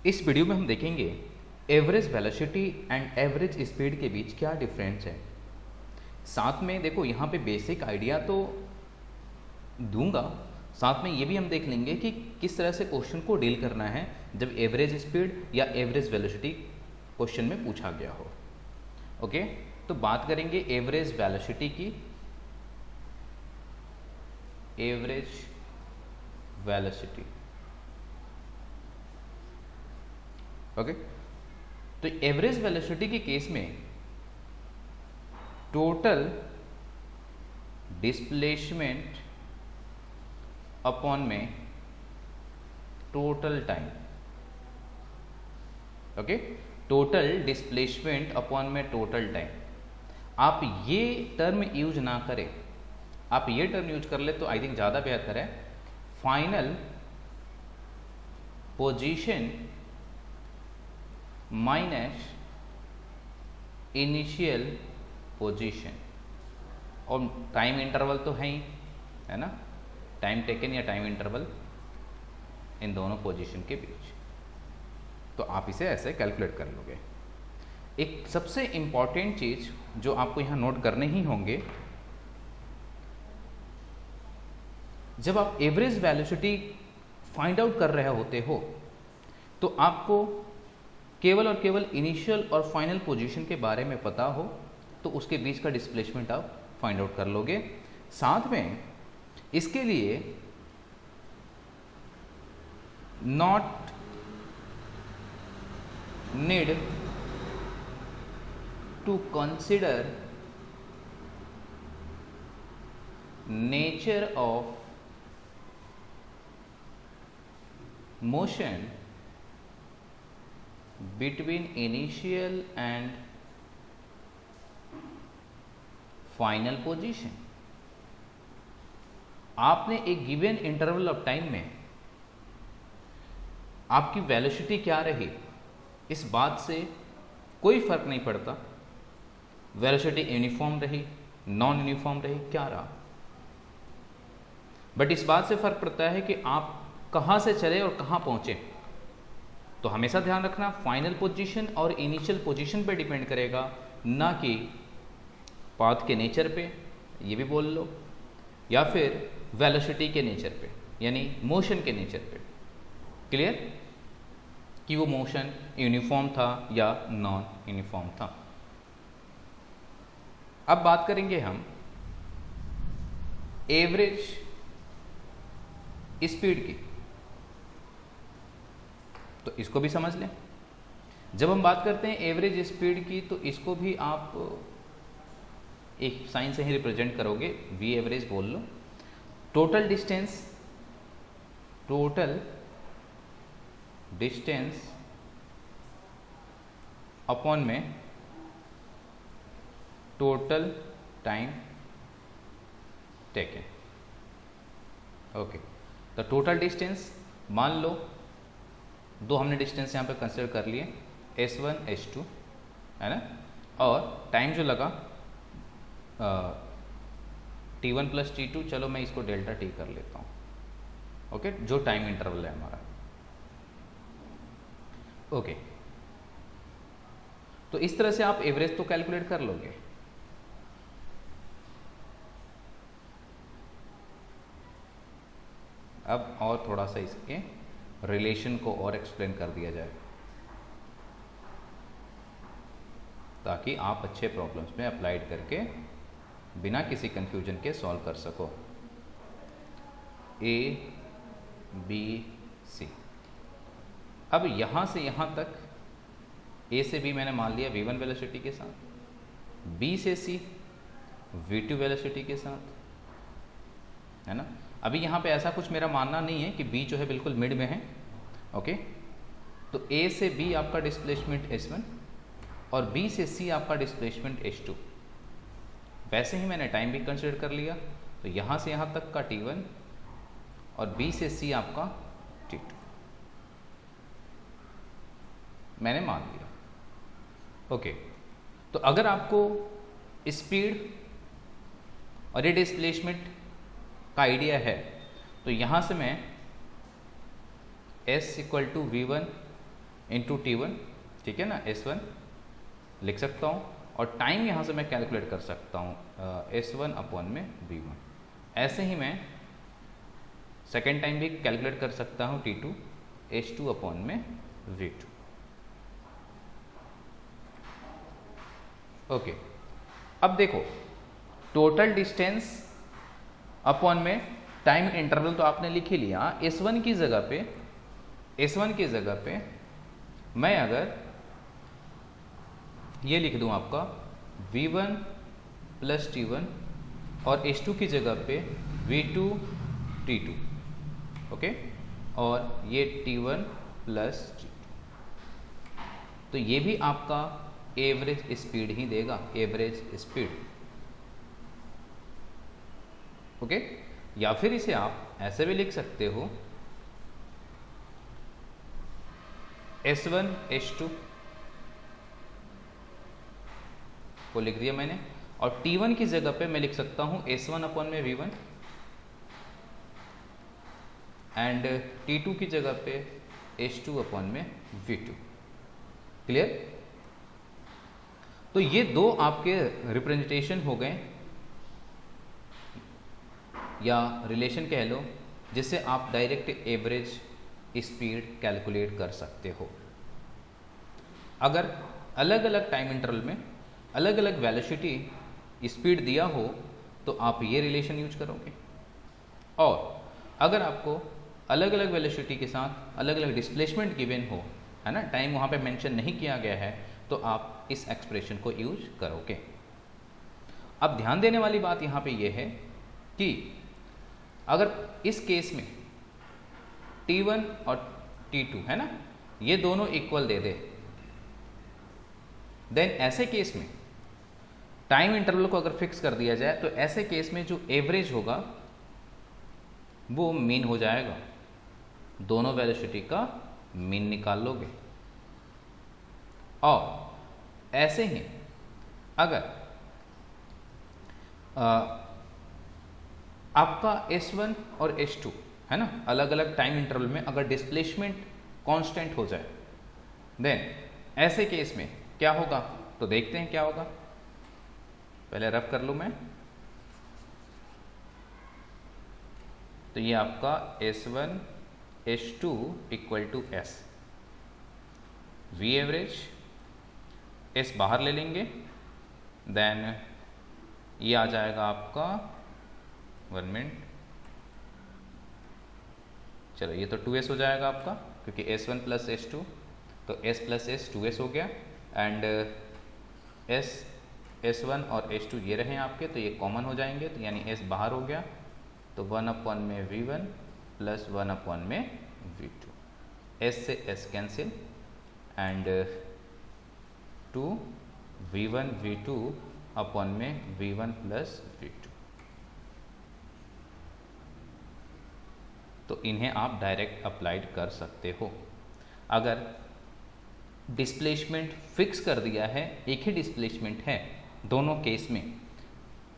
इस वीडियो में हम देखेंगे average velocity and average speed के बीच क्या डिफरेंस है। साथ में देखो यहाँ पे बेसिक आइडिया तो दूंगा, साथ में ये भी हम देख लेंगे कि किस तरह से क्वेश्चन को डील करना है जब एवरेज स्पीड या एवरेज वेलोसिटी क्वेश्चन में पूछा गया हो। ओके, तो बात करेंगे एवरेज वेलोसिटी की। एवरेज वेलोसिटी, ओके, तो एवरेज वेलोसिटी के केस में टोटल डिस्प्लेसमेंट अपॉन में total time. Okay, total displacement upon में टोटल टाइम। आप ये टर्म यूज ना करें, आप ये टर्म यूज कर ले तो आई थिंक ज़्यादा बेहतर है। Final position minus initial position, और टाइम इंटरवल तो है ही, है ना, टाइम टेकन या टाइम इंटरवल इन दोनों पोजीशन के बीच। तो आप इसे ऐसे कैलकुलेट कर लोगे। एक सबसे इंपॉर्टेंट चीज़ जो आपको यहाँ नोट करने ही होंगे, जब आप एवरेज वेलोसिटी फाइंड आउट कर रहे होते हो तो आपको केवल और केवल इनिशियल और फाइनल पोजीशन के बारे में पता हो तो उसके बीच का डिस्प्लेसमेंट आप फाइंड आउट कर लोगे। साथ में इसके लिए not need to consider nature of motion between initial and final position। आपने एक गिवन इंटरवल ऑफ टाइम में आपकी वेलोसिटी क्या रही, इस बात से कोई फर्क नहीं पड़ता। वेलोसिटी यूनिफॉर्म रही, नॉन यूनिफॉर्म रही, क्या रहा, बट इस बात से फर्क पड़ता है कि आप कहाँ से चले और कहाँ पहुँचे। तो हमेशा ध्यान रखना फाइनल पोजीशन और इनिशियल पोजीशन पे डिपेंड करेगा, ना कि पाथ के नेचर पे, ये भी बोल लो, या फिर वेलोसिटी के नेचर पे, यानी मोशन के नेचर पे। क्लियर कि वो मोशन यूनिफॉर्म था या नॉन यूनिफॉर्म था। अब बात करेंगे हम एवरेज स्पीड की, तो इसको भी समझ लें। जब हम बात करते हैं एवरेज स्पीड की तो इसको भी आप एक साइन से ही रिप्रेजेंट करोगे, वी एवरेज बोल लो। Total distance, total distance upon में टोटल टाइम टेकन। ओके, तो टोटल डिस्टेंस मान लो दो हमने डिस्टेंस यहाँ पे कंसिडर कर लिए, S1 S2, है ना, और टाइम जो लगा T1 प्लस T2, चलो मैं इसको डेल्टा T कर लेता हूँ। ओके, जो टाइम इंटरवल है हमारा। ओके, तो इस तरह से आप एवरेज तो कैलकुलेट कर लोगे। अब और थोड़ा सा इसके रिलेशन को और एक्सप्लेन कर दिया जाए ताकि आप अच्छे प्रॉब्लम्स में अप्लाइड करके बिना किसी कंफ्यूजन के सॉल्व कर सको। A B C, अब यहाँ से यहाँ तक A से B मैंने मान लिया V1 वेलोसिटी के साथ, B से C V2 वेलोसिटी के साथ, है ना। अभी यहाँ पे ऐसा कुछ मेरा मानना नहीं है कि B जो है बिल्कुल मिड में है। ओके, तो A से B आपका डिस्प्लेसमेंट S1 और B से C आपका डिस्प्लेसमेंट S2। वैसे ही मैंने टाइम भी कंसिडर कर लिया, तो यहाँ से यहाँ तक का T1 और B से C आपका T2 मैंने मान लिया। ओके, तो अगर आपको स्पीड और ये डिस्प्लेसमेंट का आइडिया है तो यहाँ से मैं S equal to V1 into T1, ठीक है ना, S1 लिख सकता हूँ, और टाइम यहाँ से मैं कैलकुलेट कर सकता हूँ S1 अपॉन में V1। ऐसे ही मैं सेकेंड टाइम भी कैलकुलेट कर सकता हूँ T2 H2 अपॉन में V2। ओके, अब देखो टोटल डिस्टेंस अपॉन में टाइम इंटरवल तो आपने लिख ही लिया। S1 की जगह पे मैं अगर ये लिख दूं आपका V1 प्लस T1 और H2 की जगह पे V2 T2, ओके, और ये T1 प्लस T2, तो ये भी आपका एवरेज स्पीड ही देगा, एवरेज स्पीड, ओके। या फिर इसे आप ऐसे भी लिख सकते हो S1 H2 को लिख दिया मैंने, और T1 की जगह पे मैं लिख सकता हूं S1 अपॉन में V1 एंड T2 की जगह पे H2 अपॉन में V2। क्लियर? तो ये दो आपके रिप्रेजेंटेशन हो गए या रिलेशन कह लो, जिससे आप डायरेक्ट एवरेज स्पीड कैलकुलेट कर सकते हो। अगर अलग अलग टाइम इंटरवल में अलग अलग वेलोसिटी स्पीड दिया हो तो आप ये रिलेशन यूज करोगे, और अगर आपको अलग अलग वेलोसिटी के साथ अलग अलग डिस्प्लेसमेंट गिवन हो, है ना, टाइम वहाँ पे मेंशन नहीं किया गया है, तो आप इस एक्सप्रेशन को यूज करोगे। अब ध्यान देने वाली बात यहाँ पे ये है कि अगर इस केस में T1 और T2 है ना, ये दोनों इक्वल दे दे, देन ऐसे केस में टाइम इंटरवल को अगर फिक्स कर दिया जाए तो ऐसे केस में जो एवरेज होगा वो मीन हो जाएगा, दोनों वेलोसिटी का मीन निकाल लोगे। और ऐसे ही अगर आपका S1 और S2 है ना, अलग अलग टाइम इंटरवल में अगर डिस्प्लेसमेंट कांस्टेंट हो जाए, देन ऐसे केस में क्या होगा, तो देखते हैं क्या होगा। पहले रफ कर लूं मैं, तो ये आपका S1 H2 equal to S, V average, S बाहर ले लेंगे, देन ये आ जाएगा आपका 1 मिनट, चलो ये तो 2S हो जाएगा आपका, क्योंकि S1 प्लस S2, तो S प्लस S 2S हो गया, एंड S1 और H2 ये रहे आपके, तो ये कॉमन हो जाएंगे, तो यानी S बाहर हो गया, तो 1 अपॉन में V1 प्लस 1 अपॉन में V2, S से S cancel, and 2 V1 V2 upon में V1 प्लस V2। तो इन्हें आप डायरेक्ट अप्लाइड कर सकते हो। अगर डिस्प्लेसमेंट फिक्स कर दिया है, एक ही डिस्प्लेसमेंट है दोनों केस में,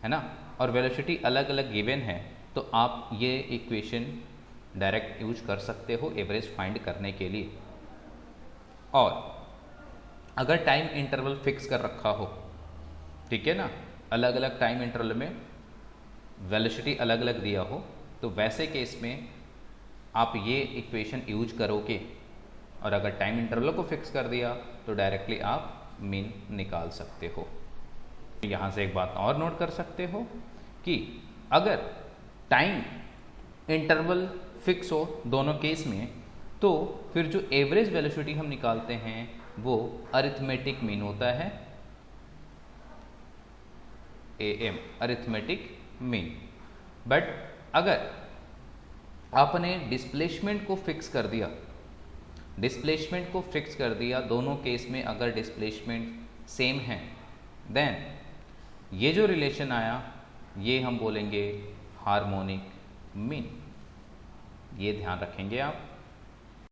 है ना, और वेलोसिटी अलग अलग गिवन है, तो आप ये इक्वेशन डायरेक्ट यूज कर सकते हो एवरेज फाइंड करने के लिए। और अगर टाइम इंटरवल फिक्स कर रखा हो, ठीक है ना, अलग अलग टाइम इंटरवल में वेलोसिटी अलग अलग दिया हो, तो वैसे केस में आप ये इक्वेशन यूज करोगे, और अगर टाइम इंटरवल को फिक्स कर दिया तो डायरेक्टली आप मीन निकाल सकते हो। यहाँ से एक बात और नोट कर सकते हो कि अगर टाइम इंटरवल फिक्स हो दोनों केस में, तो फिर जो एवरेज वेलोसिटी हम निकालते हैं वो अरिथमेटिक मीन होता है, AM, अरिथमेटिक मीन। बट अगर आपने डिस्प्लेसमेंट को फिक्स कर दिया, डिस्प्लेसमेंट को फिक्स कर दिया दोनों केस में अगर डिस्प्लेसमेंट सेम है, देन ये जो रिलेशन आया ये हम बोलेंगे हार्मोनिक मीन। ये ध्यान रखेंगे आप।